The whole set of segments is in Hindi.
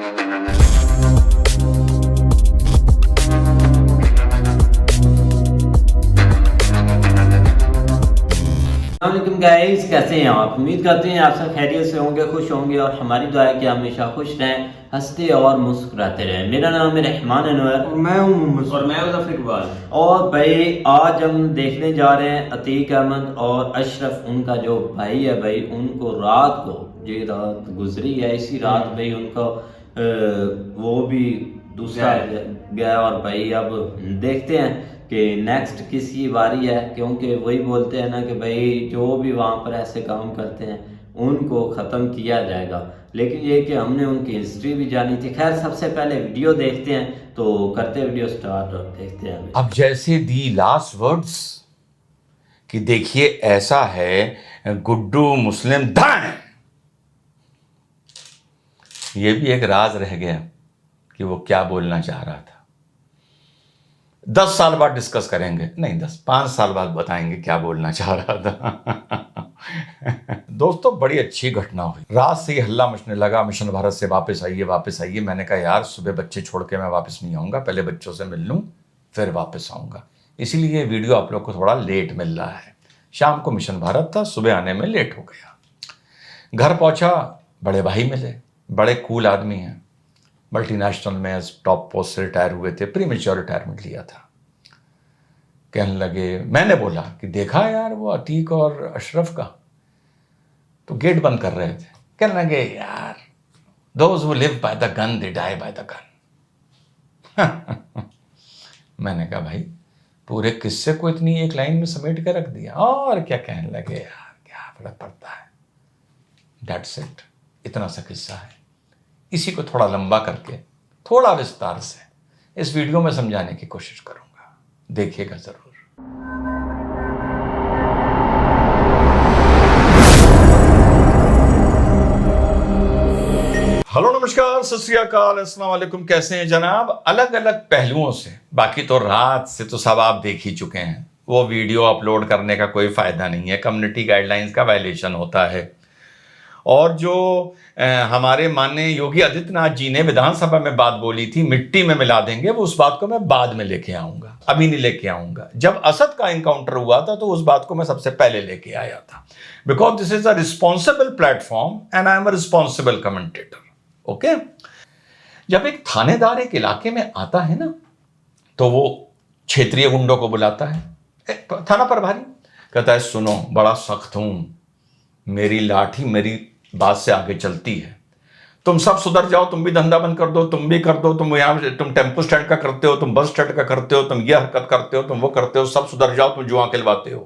अस्सलामुअलैकुम गाइस, कैसे हैं आप? उम्मीद करते हैं आप सब खैरियत से होंगे, खुश होंगे और हमारी दुआ है कि हमेशा खुश रहें, हंसते और मुस्कुराते रहें। मेरा नाम है रहमान अनवर और मैं हूं मोहम्मद और मैं उज़फ़र इकबाल। और भाई आज हम देखने जा रहे हैं अतीक अहमद और अशरफ, उनका जो भाई है भाई, उनको रात को ये रात गुजरी है, इसी रात भाई उनको वो भी दूसरा गया। और भाई अब देखते हैं कि नेक्स्ट किसकी बारी है, क्योंकि वही बोलते हैं ना कि भाई जो भी वहाँ पर ऐसे काम करते हैं उनको ख़त्म किया जाएगा। लेकिन ये कि हमने उनकी हिस्ट्री भी जानी थी। खैर सबसे पहले वीडियो देखते हैं, तो करते वीडियो स्टार्ट और देखते हैं। अब जैसे दी लास्ट वर्ड्स कि देखिए ऐसा है गुड्डू मुस्लिम दान, ये भी एक राज रह गया कि वो क्या बोलना चाह रहा था। 10 साल बाद डिस्कस करेंगे, नहीं 5 साल बाद बताएंगे क्या बोलना चाह रहा था। दोस्तों बड़ी अच्छी घटना हुई। रात से ही हल्ला मचने लगा, मिशन भारत से वापस आइए वापस आइए। मैंने कहा यार सुबह बच्चे छोड़ के मैं वापस नहीं आऊंगा, पहले बच्चों से मिल लूं फिर वापस आऊंगा। इसीलिए वीडियो आप लोग को थोड़ा लेट मिल रहा है। शाम को मिशन भारत था, सुबह आने में लेट हो गया। घर पहुंचा, बड़े भाई मिले, बड़े कूल आदमी हैं, मल्टीनेशनल में टॉप पोस्ट से रिटायर हुए थे, प्रीमेच्योर रिटायरमेंट लिया था। कहने लगे, मैंने बोला कि देखा यार वो अतीक और अशरफ का, तो गेट बंद कर रहे थे। कहने लगे यार those who live by the gun they die by the gun. मैंने कहा भाई पूरे किस्से को इतनी एक लाइन में समेट के रख दिया। और क्या कहने लगे, यार क्या फर्क पड़ता है, दैट्स इट, इतना सा किस्सा है। इसी को थोड़ा लंबा करके थोड़ा विस्तार से इस वीडियो में समझाने की कोशिश करूंगा, देखिएगा जरूर। हेलो नमस्कार सत श्री अकाल अस्सलाम वालेकुम, कैसे हैं जनाब? अलग अलग पहलुओं से, बाकी तो रात से तो सब आप देख ही चुके हैं। वो वीडियो अपलोड करने का कोई फायदा नहीं है, कम्युनिटी गाइडलाइंस का वायलेशन होता है। और जो हमारे माननीय योगी आदित्यनाथ जी ने विधानसभा में बात बोली थी मिट्टी में मिला देंगे, वो उस बात को मैं बाद में लेके आऊंगा, अभी नहीं लेके आऊंगा। जब असद का इनकाउंटर हुआ था तो उस बात को मैं सबसे पहले लेके आया था, because this is a responsible platform and I am a responsible commentator. Okay, जब एक थानेदार एक इलाके में आता है ना, तो वो क्षेत्रीय गुंडों को बुलाता है, थाना प्रभारी कहता है सुनो बड़ा सख्त हूं, मेरी लाठी मेरी बात से आगे चलती है, तुम सब सुधर जाओ, तुम भी धंधा बंद कर दो, तुम भी कर दो, तुम टेम्पो स्टैंड का करते हो, तुम बस स्टैंड का करते हो, तुम ये हरकत करते हो, तुम वो करते हो, सब सुधर जाओ, तुम जुआ खिलवाते हो।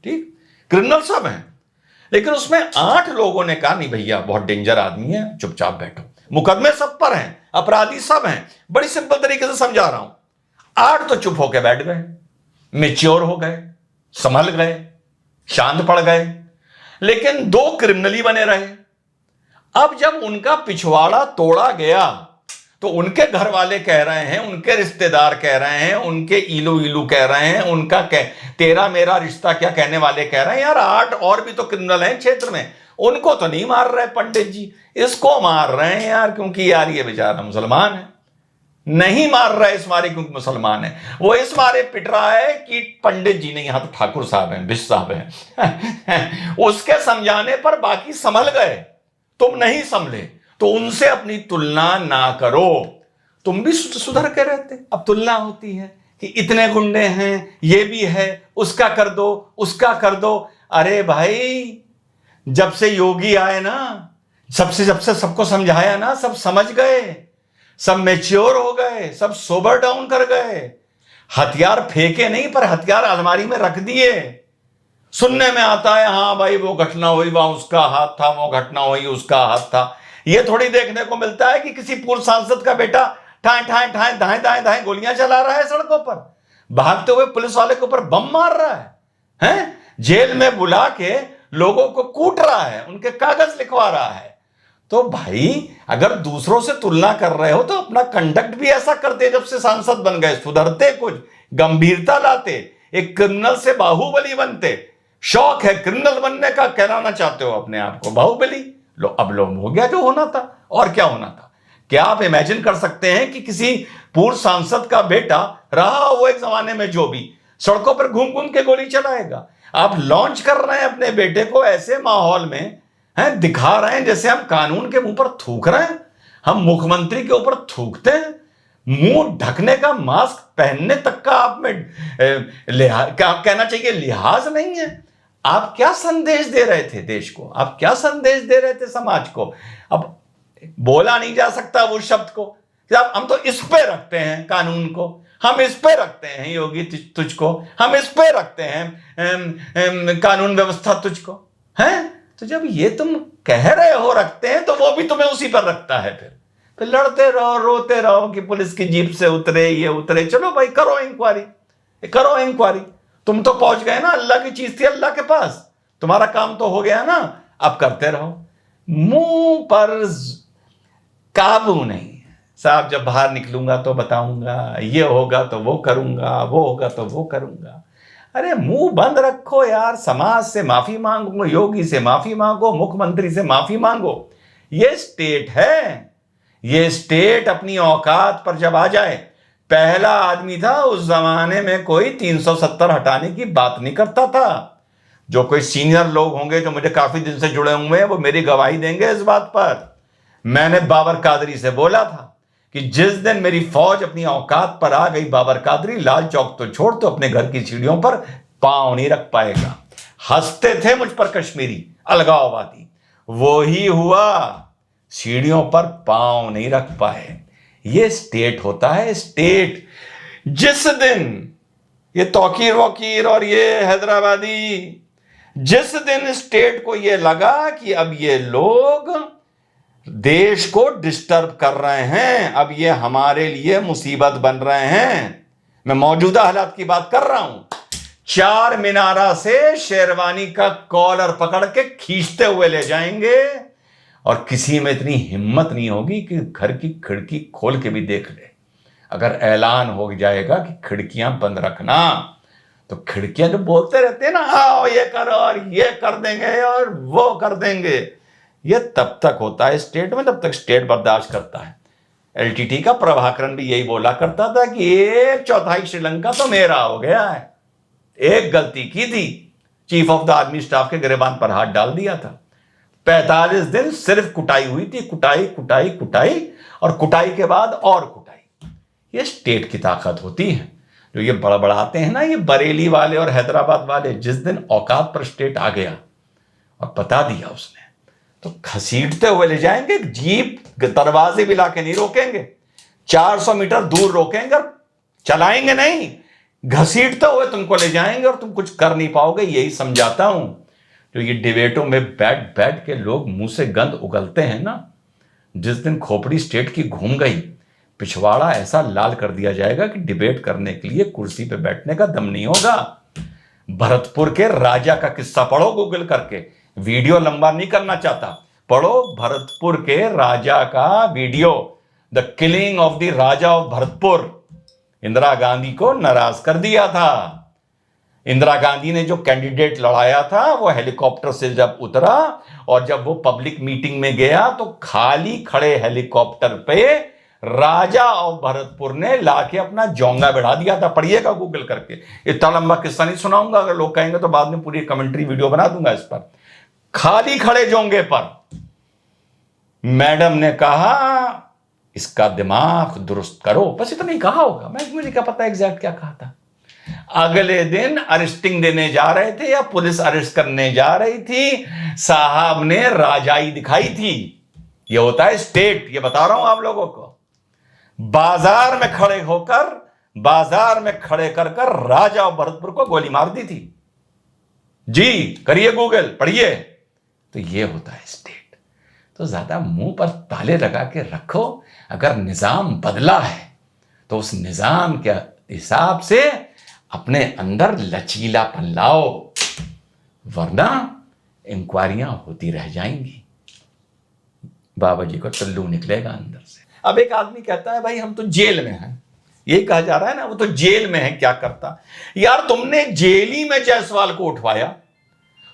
ठीक, क्रिमिनल सब हैं। लेकिन उसमें 8 लोगों ने कहा नहीं भैया बहुत डेंजर आदमी है, चुपचाप बैठो, मुकदमे सब पर हैं, अपराधी सब हैं, बड़ी सिंपल तरीके से समझा रहा हूं। 8 तो चुप होकर बैठ गए, मेच्योर हो गए, संभल गए, शांत पड़ गए। लेकिन 2 क्रिमिनली बने रहे। अब जब उनका पिछवाड़ा तोड़ा गया तो उनके घर वाले कह रहे हैं, उनके रिश्तेदार कह रहे हैं, उनके इलू इलू कह रहे हैं, उनका तेरा मेरा रिश्ता क्या कहने वाले कह रहे हैं यार 8 और भी तो क्रिमिनल हैं क्षेत्र में, उनको तो नहीं मार रहे पंडित जी, इसको मार रहे हैं यार, क्योंकि यार ये बेचारा मुसलमान है। नहीं मार रहा है इस मारे क्योंकि मुसलमान है, वो इस मारे पिट रहा है कि पंडित जी ने, यहां तो ठाकुर साहब हैं, बिश साहब हैं। उसके समझाने पर बाकी संभल गए, तुम नहीं संभले, तो उनसे अपनी तुलना ना करो। तुम भी सुधर के रहते, अब तुलना होती है कि इतने गुंडे हैं, ये भी है, उसका कर दो, उसका कर दो। अरे भाई जब से योगी आए ना, जब से सबको समझाया ना, सब समझ गए, सब मैच्योर हो गए, सब सोबर डाउन कर गए। हथियार फेंके नहीं, पर हथियार अलमारी में रख दिए। सुनने में आता है हाँ भाई वो घटना हुई वहां उसका हाथ था, वो घटना हुई उसका हाथ था। ये थोड़ी देखने को मिलता है कि किसी पूर्व सांसद का बेटा ठाए ठाए ठाए दाएं दाएं दाएं गोलियां चला रहा है सड़कों पर, भागते हुए पुलिस वाले के ऊपर बम मार रहा है, जेल में बुला के लोगों को कूट रहा है, उनके कागज लिखवा रहा है। तो भाई अगर दूसरों से तुलना कर रहे हो तो अपना कंडक्ट भी ऐसा करते, जब से सांसद बन गए सुधरते, कुछ गंभीरता लाते, एक क्रिमिनल से बाहुबली बनते। शौक है क्रिमिनल बनने का, कहलाना चाहते हो अपने आप को बाहुबली, लो अब लो हो गया जो होना था। और क्या होना था? क्या आप इमेजिन कर सकते हैं कि किसी पूर्व सांसद का बेटा रहा हो वो एक जमाने में जो भी सड़कों पर घूम घूम के गोली चलाएगा? आप लॉन्च कर रहे हैं अपने बेटे को ऐसे माहौल में, हैं, दिखा रहे हैं जैसे हम कानून के मुंह पर थूक रहे हैं, हम मुख्यमंत्री के ऊपर थूकते हैं। मुंह ढकने का, मास्क पहनने तक का आप में क्या कहना चाहिए, लिहाज नहीं है। आप क्या संदेश दे रहे थे देश को? आप क्या संदेश दे रहे थे समाज को? अब बोला नहीं जा सकता वो शब्द को, हम तो इस पे रखते हैं कानून को, हम इस पे रखते हैं योगी तुझको, हम इस पे रखते हैं कानून व्यवस्था तुझको, हैं? तो जब ये तुम कह रहे हो रखते हैं, तो वो भी तुम्हें उसी पर रखता है। फिर लड़ते रहो, रोते रहो कि पुलिस की जीप से उतरे, ये उतरे। चलो भाई, करो इंक्वायरी, करो इंक्वायरी। तुम तो पहुंच गए ना, अल्लाह की चीज थी अल्लाह के पास, तुम्हारा काम तो हो गया ना, अब करते रहो। मुंह पर काबू नहीं साहब, जब बाहर निकलूंगा तो बताऊंगा, ये होगा तो वो करूंगा, वो होगा तो वो करूंगा। अरे मुंह बंद रखो यार, समाज से माफी मांगो, योगी से माफी मांगो, मुख्यमंत्री से माफी मांगो। ये स्टेट है, ये स्टेट अपनी औकात पर जब आ जाए। पहला आदमी था उस जमाने में कोई 370 हटाने की बात नहीं करता था। जो कोई सीनियर लोग होंगे जो मुझे काफी दिन से जुड़े हुए हैं, वो मेरी गवाही देंगे इस बात पर। मैंने बाबर कादरी से बोला था कि जिस दिन मेरी फौज अपनी औकात पर आ गई, बाबर कादरी लाल चौक तो छोड़, तो अपने घर की सीढ़ियों पर पांव नहीं रख पाएगा। हंसते थे मुझ पर कश्मीरी अलगाववादी, वो ही हुआ, सीढ़ियों पर पांव नहीं रख पाए। ये स्टेट होता है, स्टेट। जिस दिन ये तौकीर वकीर और ये हैदराबादी, जिस दिन स्टेट को ये लगा कि अब ये लोग देश को डिस्टर्ब कर रहे हैं, अब ये हमारे लिए मुसीबत बन रहे हैं, मैं मौजूदा हालात की बात कर रहा हूं, चार मीनारा से शेरवानी का कॉलर पकड़ के खींचते हुए ले जाएंगे, और किसी में इतनी हिम्मत नहीं होगी कि घर की खिड़की खोल के भी देख ले। अगर ऐलान हो जाएगा कि खिड़कियां बंद रखना, तो खिड़कियां जो बोलते रहते हैं ना, आओ ये करो और ये कर देंगे और वो कर देंगे, ये तब तक होता है स्टेट में, तब तक स्टेट बर्दाश्त करता है। एलटीटी का प्रभाकरण भी यही बोला करता था कि 1/4 श्रीलंका तो मेरा हो गया है। एक गलती की थी, chief of the army staff के गिरेबान पर हाथ डाल दिया था। 45 दिन सिर्फ कुटाई हुई थी, कुटाई कुटाई कुटाई, और कुटाई के बाद और कुटाई। ये स्टेट की ताकत होती है। जो ये बड़बड़ाते हैं ना ये बरेली वाले और हैदराबाद वाले, जिस दिन औकात पर स्टेट आ गया और बता दिया उसने, तो घसीटते हुए ले जाएंगे। जीप दरवाजे भी लाके नहीं रोकेंगे, 400 मीटर दूर रोकेंगे और चलाएंगे नहीं, घसीटते हुए तुमको ले जाएंगे और तुम कुछ कर नहीं पाओगे। यही समझाता हूं। जो ये डिबेटों में बैठ बैठ के लोग मुंह से गंद उगलते हैं ना, जिस दिन खोपड़ी स्टेट की घूम गई, पिछवाड़ा ऐसा लाल कर दिया जाएगा कि डिबेट करने के लिए कुर्सी पे बैठने का दम नहीं होगा। भरतपुर के राजा का किस्सा पढ़ो गूगल करके, वीडियो लंबा नहीं करना चाहता, पढ़ो भरतपुर के राजा का video, the killing of the Raja of Bharatpur. Indira Gandhi को नाराज कर दिया था। इंदिरा गांधी ने जो कैंडिडेट लड़ाया था वो हेलीकॉप्टर से जब उतरा और जब वो पब्लिक मीटिंग में गया, तो खाली खड़े हेलीकॉप्टर पे राजा ऑफ भरतपुर ने लाके अपना जोंगा बढ़ा दिया था। पढ़िएगा गूगल करके, इतना लंबा किस्सा नहीं सुनाऊंगा, अगर लोग कहेंगे तो बाद में पूरी कमेंट्री वीडियो बना दूंगा इस पर। खाली खड़े जोंगे पर मैडम ने कहा इसका दिमाग दुरुस्त करो, बस इतना ही कहा होगा, मुझे क्या पता एग्जैक्ट क्या कहा था। अगले दिन अरेस्टिंग देने जा रहे थे या पुलिस अरेस्ट करने जा रही थी, साहब ने राजाई दिखाई थी। यह होता है स्टेट, ये बता रहा हूं आप लोगों को। बाजार में खड़े होकर, बाजार में खड़े कर कर राजा और भरतपुर को गोली मार दी थी। जी करिए गूगल, पढ़िए। तो ये होता है स्टेट। तो ज्यादा मुंह पर ताले लगा के रखो। अगर निजाम बदला है तो उस निजाम के हिसाब से अपने अंदर लचीलापन लाओ, वरना इंक्वायरियां होती रह जाएंगी। बाबा जी को टल्लू निकलेगा अंदर से। अब एक आदमी कहता है भाई हम तो जेल में हैं, यही कहा जा रहा है ना, वो तो जेल में है, क्या करता। यार तुमने जेल ही में जायसवाल को उठवाया,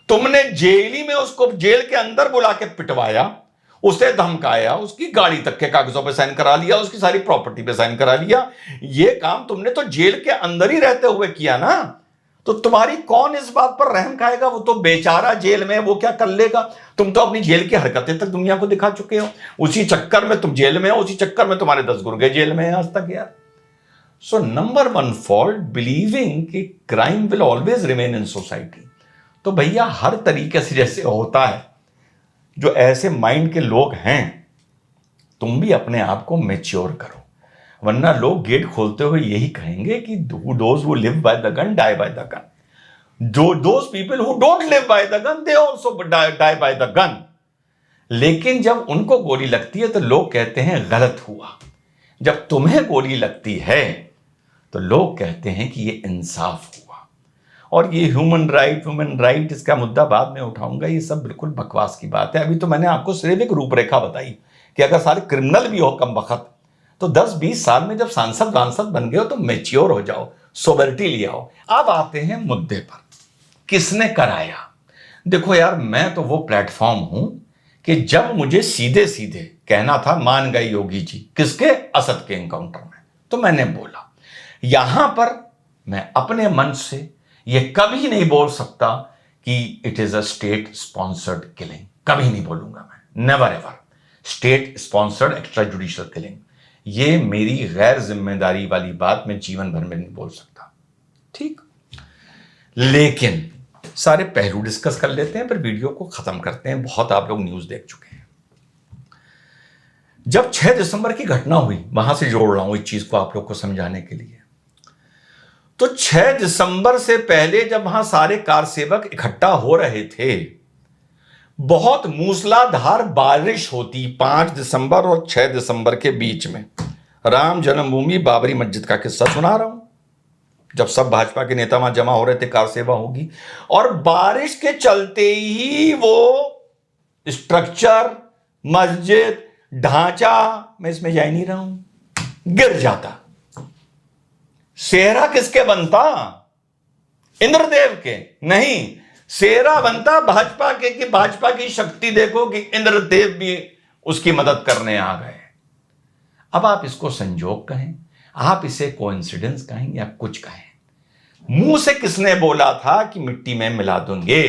तुमने जेल ही में उसको जेल के अंदर बुला के पिटवाया, उसे धमकाया, उसकी गाड़ी तक के कागजों पे साइन करा लिया, उसकी सारी प्रॉपर्टी पे साइन करा लिया। ये काम तुमने तो जेल के अंदर ही रहते हुए किया ना, तो तुम्हारी कौन इस बात पर रहम खाएगा? वो तो बेचारा जेल में, वो क्या कर लेगा? तुम तो अपनी जेल की हरकतें तक दुनिया को दिखा चुके हो। उसी चक्कर में तुम जेल में हो, उसी चक्कर में तुम्हारे 10 गुर्गे जेल में हैं आज तक यार। सो नंबर 1 फॉल्ट, बिलीविंग कि crime will always remain in society. तो भैया हर तरीके से जैसे होता है, जो ऐसे माइंड के लोग हैं, तुम भी अपने आप को मैच्योर करो, वरना लोग गेट खोलते हुए यही कहेंगे कि those who live by the gun die by the gun. Those people who don't live by the gun they also die by the gun. लेकिन जब उनको गोली लगती है तो लोग कहते हैं गलत हुआ। जब तुम्हें गोली लगती है तो लोग कहते हैं कि ये इंसाफ हुआ। और ये ह्यूमन राइट इसका मुद्दा बाद में उठाऊंगा, ये सब बिल्कुल बकवास की बात है। अभी तो मैंने आपको सिर्फ एक रूपरेखा बताई कि अगर सारे क्रिमिनल भी हो कम वक्त, तो 10-20 साल में जब सांसद बन गए हो तो मैच्योर हो जाओ, सोबरिटी ले आओ। अब आते हैं मुद्दे पर, किसने कराया? देखो यार, मैं तो वो प्लेटफॉर्म हूं कि जब मुझे सीधे सीधे कहना था मान गए योगी जी किसके, असद के एनकाउंटर में, तो मैंने बोला। यहां पर मैं अपने मन से ये कभी नहीं बोल सकता कि it is a state sponsored killing, कभी नहीं बोलूंगा मैं, never ever. State sponsored extra judicial killing, ये मेरी गैर जिम्मेदारी वाली बात मैं जीवन भर में नहीं बोल सकता, ठीक। लेकिन सारे पहलू डिस्कस कर लेते हैं, फिर वीडियो को खत्म करते हैं। बहुत आप लोग न्यूज देख चुके हैं। जब 6 दिसंबर की घटना हुई, वहां से जोड़ रहा हूं इस चीज को आप लोग को समझाने के लिए, तो 6 दिसंबर से पहले जब वहां सारे कार सेवक इकट्ठा हो रहे थे, बहुत मूसलाधार बारिश होती 5 दिसंबर और 6 दिसंबर के बीच में। राम जन्मभूमि बाबरी मस्जिद का किस्सा सुना रहा हूं। जब सब भाजपा के नेता वहां जमा हो रहे थे, कार सेवा होगी, और बारिश के चलते ही वो स्ट्रक्चर, मस्जिद, ढांचा, मैं इसमें जा ही नहीं रहा हूं, गिर जाता। सेहरा किसके बनता? इंद्रदेव के नहीं, सेहरा बनता भाजपा के, कि भाजपा की शक्ति देखो कि इंद्रदेव भी उसकी मदद करने आ गए। अब आप इसको संजोग कहें, आप इसे कोइंसिडेंस कहें या कुछ कहें, मुंह से किसने बोला था कि मिट्टी में मिला दूंगे?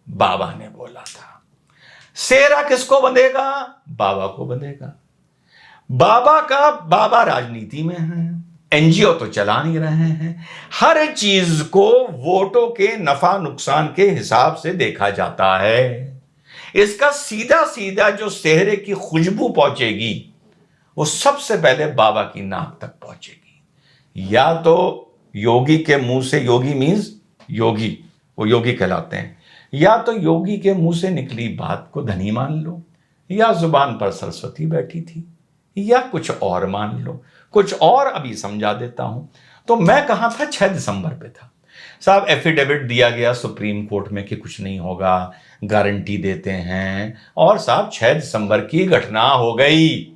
बाबा ने बोला था। सेहरा किसको बंधेगा? बाबा को बंधेगा। बाबा राजनीति में है, एनजीओ तो चला नहीं रहे हैं। हर चीज को वोटों के नफा नुकसान के हिसाब से देखा जाता है। इसका सीधा सीधा जो सेहरे की खुशबू पहुंचेगी वो सबसे पहले बाबा की नाक तक पहुंचेगी। या तो योगी के मुंह से, योगी मीन्स योगी, वो योगी कहलाते हैं, या तो योगी के मुंह से निकली बात को धनी मान लो, या जुबान पर सरस्वती बैठी थी, या कुछ और मान लो। कुछ और अभी समझा देता हूं। तो मैं कहां था? 6 दिसंबर पे था साहब। एफिडेविट दिया गया सुप्रीम कोर्ट में कि कुछ नहीं होगा, गारंटी देते हैं, और साहब 6 दिसंबर की घटना हो गई,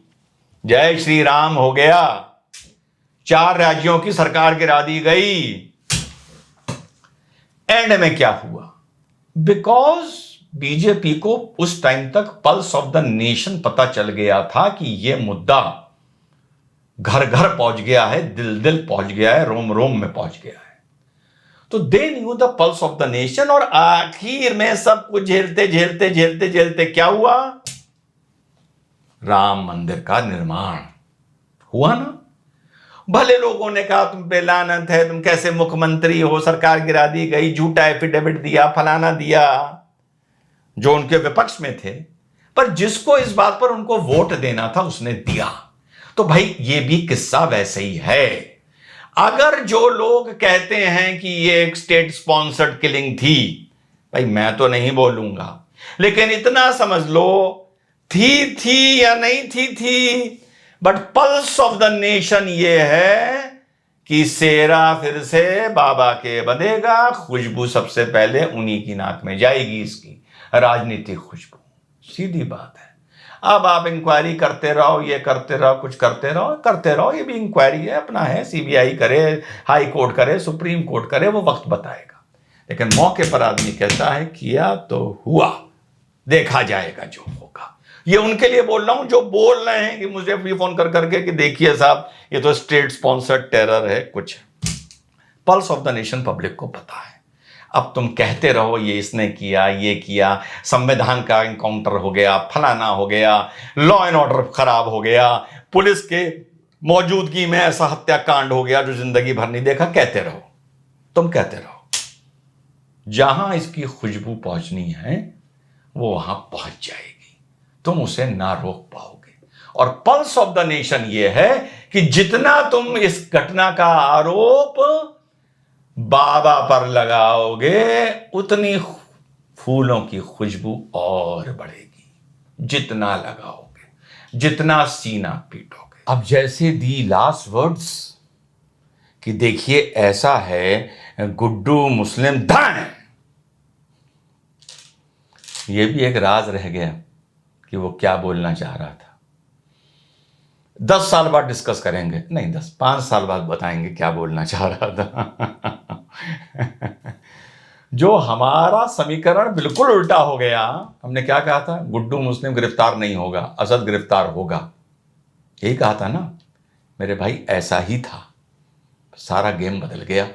जय श्री राम हो गया, 4 राज्यों की सरकार गिरा दी गई। एंड में क्या हुआ? बिकॉज बीजेपी को उस टाइम तक पल्स ऑफ द नेशन पता चल गया था कि यह मुद्दा घर घर पहुंच गया है, दिल दिल पहुंच गया है, रोम रोम में पहुंच गया है। तो they knew the pulse of the nation. और आखिर में सब कुछ झेलते झेलते झेलते झेलते क्या हुआ? राम मंदिर का निर्माण हुआ ना। भले लोगों ने कहा तुम पे लानत है, तुम कैसे मुख्यमंत्री हो, सरकार गिरा दी गई, झूठा एफिडेविट दिया, फलाना दिया, जो उनके विपक्ष में थे। पर जिसको इस बात पर उनको वोट देना था उसने दिया। तो भाई ये भी किस्सा वैसे ही है। अगर जो लोग कहते हैं कि ये एक स्टेट स्पॉन्सर्ड किलिंग थी, भाई मैं तो नहीं बोलूंगा, लेकिन इतना समझ लो थी या नहीं थी, but pulse of the nation ये है कि सेहरा फिर से बाबा के बंधेगा। खुशबू सबसे पहले उन्हीं की नाक में जाएगी, इसकी राजनीतिक खुशबू, सीधी बात है। अब आप इंक्वायरी करते रहो, ये करते रहो, कुछ करते रहो, ये भी इंक्वायरी है, अपना है, सीबीआई करे, हाई कोर्ट करे, सुप्रीम कोर्ट करे, वो वक्त बताएगा। लेकिन मौके पर आदमी कहता है किया तो हुआ, देखा जाएगा जो होगा। ये उनके लिए बोल रहा हूं जो बोल रहे हैं कि मुझे फ्री फोन कर करके कि देखिए साहब ये तो स्टेट स्पॉन्सर्ड टेरर है कुछ। Pulse of the nation public को पता है। अब तुम कहते रहो ये इसने किया, ये किया, संविधान का इनकाउंटर हो गया, फलाना हो गया, लॉ एंड ऑर्डर खराब हो गया, पुलिस के मौजूदगी में ऐसा हत्याकांड हो गया जो जिंदगी भर नहीं देखा, कहते रहो, तुम कहते रहो। जहां इसकी खुशबू पहुंचनी है वो वहां पहुंच जाएगी, तुम उसे ना रोक पाओगे। और पल्स ऑफ द नेशन ये है कि जितना तुम इस घटना का आरोप बाबा पर लगाओगे उतनी फूलों की खुशबू और बढ़ेगी, जितना लगाओगे, जितना सीना पीटोगे। अब जैसे दी लास्ट वर्ड्स कि देखिए ऐसा है गुड्डू मुस्लिम दाएं, ये भी एक राज रह गया कि वो क्या बोलना चाह रहा था। 10 साल बाद डिस्कस करेंगे, नहीं 5 साल बाद बताएंगे क्या बोलना चाह रहा था। जो हमारा समीकरण बिल्कुल उल्टा हो गया। हमने क्या कहा था? गुड्डू मुस्लिम गिरफ्तार नहीं होगा, असद गिरफ्तार होगा, यही कहा था ना मेरे भाई। ऐसा ही था, सारा गेम बदल गया।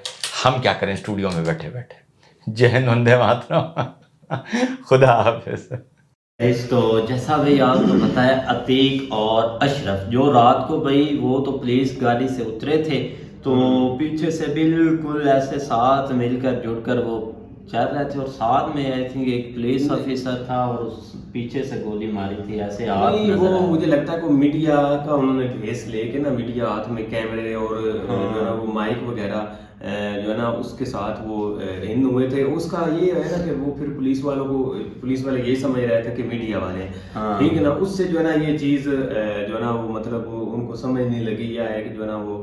हम क्या करें स्टूडियो में बैठे बैठे। जय हिंद, वंदे मातरम, खुदा हाफिज। तो जैसा भाई आपको पता है अतीक और अशरफ जो रात को भाई वो तो पुलिस गाड़ी से उतरे थे, तो पीछे से बिल्कुल ऐसे साथ मिलकर जुड़कर वो चल रहे थे, और साथ में आई थिंक एक पुलिस ऑफिसर था और उस पीछे से गोली मारी थी ऐसे हाथ नहीं, नजर वो आया। मुझे लगता है कि मीडिया का उन्होंने भेस लेके ना, मीडिया हाथ में कैमरे और जो है ना वो माइक वगैरह जो है ना उसके साथ वो इन हुए थे। उसका ये है ना कि वो फिर पुलिस वालों को, पुलिस वाले ये समझ रहे थे कि मीडिया वाले, ठीक है ना, उससे जो है ना ये चीज़ जो है ना वो मतलब उनको समझ नहीं लगी, या है कि जो है ना वो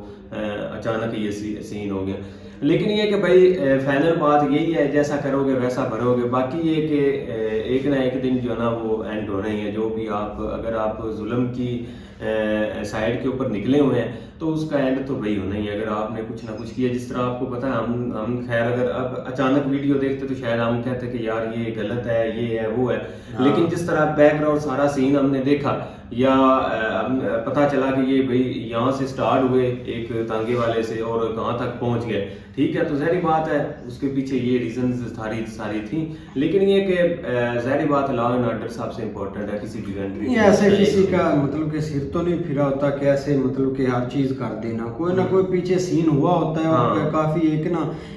अचानक ये सीन हो गया। लेकिन ये कि भाई फाइनल बात यही है, जैसा करोगे वैसा भरोगे। बाकी ये कि एक ना एक दिन जो है ना वो एंड होना ही है। जो भी आप, अगर आप जुल्म की साइड के ऊपर निकले हुए हैं तो उसका एंड तो वही होना ही है। अगर आपने कुछ ना कुछ किया, जिस तरह आपको पता है, हम खैर अगर अब अचानक वीडियो देखते तो शायद हम कहते कि यार ये गलत है, ये है, वो है। लेकिन जिस तरह बैकग्राउंड सारा सीन हमने देखा, या पता चला कि ये भाई यहाँ से स्टार्ट हुए एक तांगे वाले से और कहाँ तक पहुँच गए, ठीक है, तो ज़ाहिर बात है उसके पीछे ये रीजंस सारी थी। लेकिन ये कि ज़ाहिर बात लॉ एंड ऑर्डर सबसे इम्पोर्टेंट है किसी भी कंट्री। ऐसे किसी का मतलब कि सिर तो नहीं फिरा होता कि ऐसे मतलब कि हर चीज कर देना, कोई ना कोई पीछे सीन हुआ होता है और काफी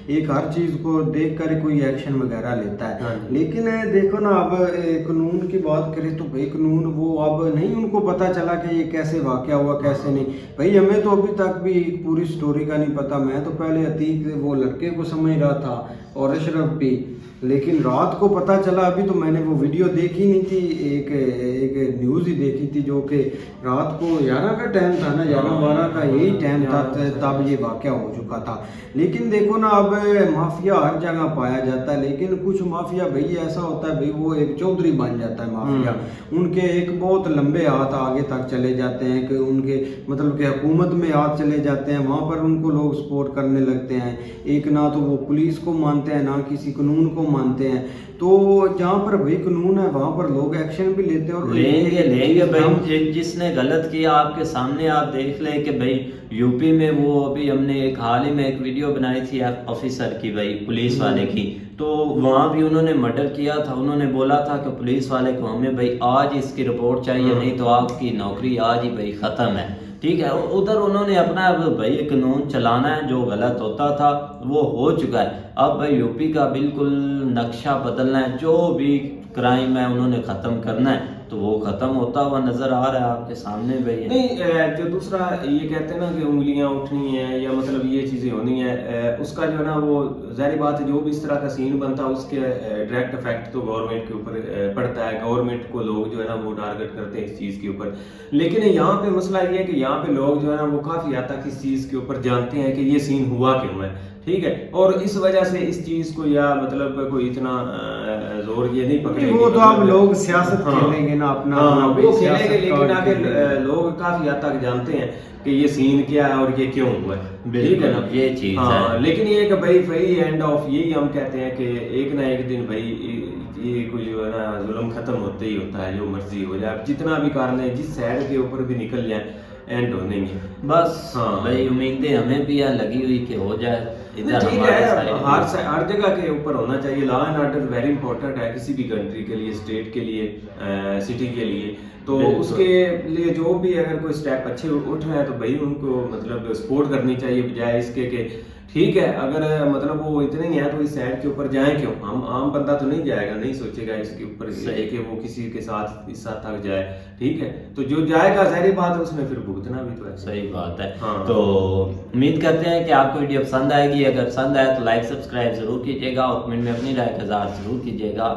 एक हर चीज को देख कर कोई एक्शन वगैरह लेता है। लेकिन देखो ना, अब कानून की बात करें तो भाई कानून वो अब नहीं, उनको पता चला कि ये कैसे वाकया हुआ कैसे नहीं। भाई हमें तो अभी तक भी पूरी स्टोरी का नहीं पता। मैं तो पहले अतीक वो लड़के को समझ रहा था और अशरफ भी, लेकिन रात को पता चला। अभी तो मैंने वो वीडियो देखी नहीं थी, एक न्यूज़ ही देखी थी जो कि रात को 11 का टाइम था ना, 11-12 का यही टाइम था, तब ये वाकया हो चुका था। लेकिन देखो ना, अब माफिया हर जगह पाया जाता है, लेकिन कुछ माफिया भाई ऐसा होता है भाई वो एक चौधरी बन जाता है माफिया। उनके एक बहुत लंबे हाथ आगे तक चले जाते हैं कि उनके मतलब कि हुकूमत में हाथ चले जाते हैं, वहाँ पर उनको लोग सपोर्ट करने लगते हैं। एक ना तो वो पुलिस को मानते हैं ना किसी कानून को मानते हैं। तो जहाँ पर भाई कानून है वहाँ पर लोग एक्शन भी लेते हैं और लेंगे भाई। जिसने गलत किया आपके सामने आप देख ले कि भाई यूपी में वो अभी हमने एक हाल ही में एक वीडियो बनाई थी ऑफिसर की, भाई पुलिस वाले की, तो वहाँ भी उन्होंने मर्डर किया था। उन्होंने बोला था कि पुलिस वाले को हमें भाई आज इसकी रिपोर्ट चाहिए, नहीं तो आपकी नौकरी आज ही भाई ख़त्म है, ठीक है। उधर उन्होंने अपना भाई कानून चलाना है, जो गलत होता था वो हो चुका है। अब भाई यूपी का बिल्कुल नक्शा बदलना है, जो भी क्राइम है उन्होंने ख़त्म करना है, तो वो ख़त्म होता हुआ नज़र आ रहा है आपके सामने भाई। नहीं, जो दूसरा ये कहते हैं ना कि उंगलियां उठनी है या मतलब ये चीज़ें होनी है, उसका जो है ना वो ज़ाहिर बात है जो भी इस तरह का सीन बनता है उसके डायरेक्ट इफेक्ट तो गवर्नमेंट के ऊपर पड़ता है। गवर्नमेंट को लोग जो है ना वो टारगेट करते हैं इस चीज़ के ऊपर। लेकिन यहाँ पे मसला ये है कि यहाँ पे लोग जो है ना वो काफ़ी हद तक इस चीज़ के ऊपर जानते हैं कि ये सीन हुआ क्यों है, ठीक है, और इस वजह से इस चीज़ को या मतलब कोई इतना जोर ये नहीं पकड़ेंगे। वो तो अब लोग सियासत खेलेंगे ना अपना, वो खेलेंगे, लेकिन आगे लोग काफी हद तक जानते हैं कि ये सीन क्या है और ये क्यों हुआ है, ठीक है ना, ये चीज है। लेकिन ये कि भाई एंड ऑफ यही हम कहते हैं कि एक ना एक दिन भाई ये कोई जो है ना जुल्म खत्म होते ही होता है, जो मर्जी हो जाए, आप जितना भी कर लें, जिस साइड के ऊपर भी निकल जाए, एंड होने ही है। बस हाँ। भाई उम्मीदें हमें भी यहाँ लगी हुई कि हो जाए इधर ठीक हमारे है, साइड भी। हर जगह के ऊपर होना चाहिए। Law and order very important है किसी भी कंट्री के लिए, स्टेट के लिए, सिटी के लिए। तो बिल्कुल। उसके लिए जो भी अगर कोई स्टेप अच्छे उठ रहे हैं तो भाई उनको मतलब सपोर्ट करनी चाहिए, बजाय इसके कि ठीक है अगर मतलब वो इतने ही है तो इस साइड के ऊपर जाए क्यों। हम आम बंदा तो नहीं जाएगा, नहीं सोचेगा इसके ऊपर सही। कि वो किसी के साथ इस साथ तक जाए। ठीक है, तो जो जाएगा जाहिर बात है उसमें फिर भुगतना भी तो है। सही बात है। हाँ। तो उम्मीद करते हैं कि आपको वीडियो पसंद आएगी। अगर पसंद आए तो लाइक सब्सक्राइब जरूर कीजिएगा और कमेंट में अपनी राय का इज़हार जरूर कीजिएगा।